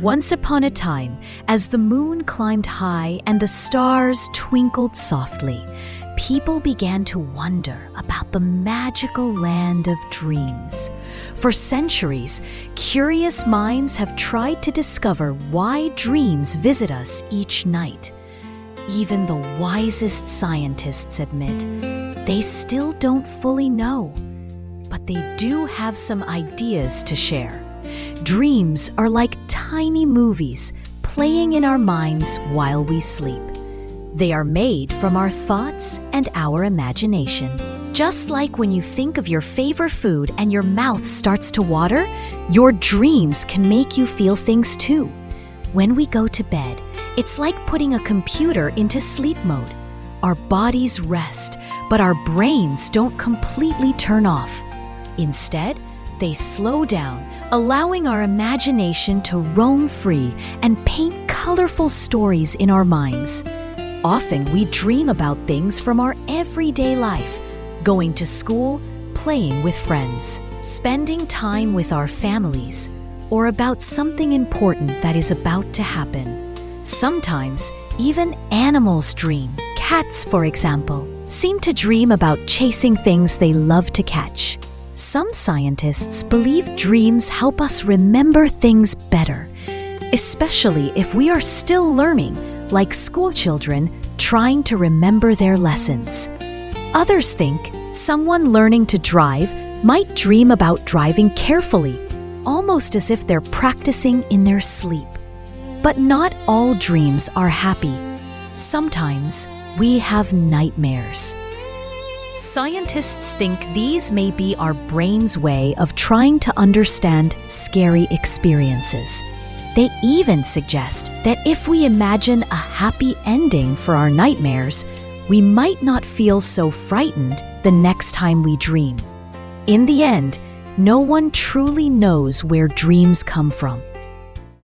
Once upon a time, as the moon climbed high and the stars twinkled softly, people began to wonder about the magical land of dreams. For centuries, curious minds have tried to discover why dreams visit us each night. Even the wisest scientists admit they still don't fully know, but they do have some ideas to share. Dreams are like tiny movies playing in our minds while we sleep. They are made from our thoughts and our imagination. Just like when you think of your favorite food and your mouth starts to water, your dreams can make you feel things too. When we go to bed, it's like putting a computer into sleep mode. Our bodies rest, but our brains don't completely turn off. Instead, they slow down, allowing our imagination to roam free and paint colorful stories in our minds. Often we dream about things from our everyday life, going to school, playing with friends, spending time with our families, or about something important that is about to happen. Sometimes, even animals dream. Cats, for example, seem to dream about chasing things they love to catch. Some scientists believe dreams help us remember things better, especially if we are still learning, like school children trying to remember their lessons. Others think someone learning to drive might dream about driving carefully, almost as if they're practicing in their sleep. But not all dreams are happy. Sometimes we have nightmares. Scientists think these may be our brain's way of trying to understand scary experiences. They even suggest that if we imagine a happy ending for our nightmares, we might not feel so frightened the next time we dream. In the end, no one truly knows where dreams come from.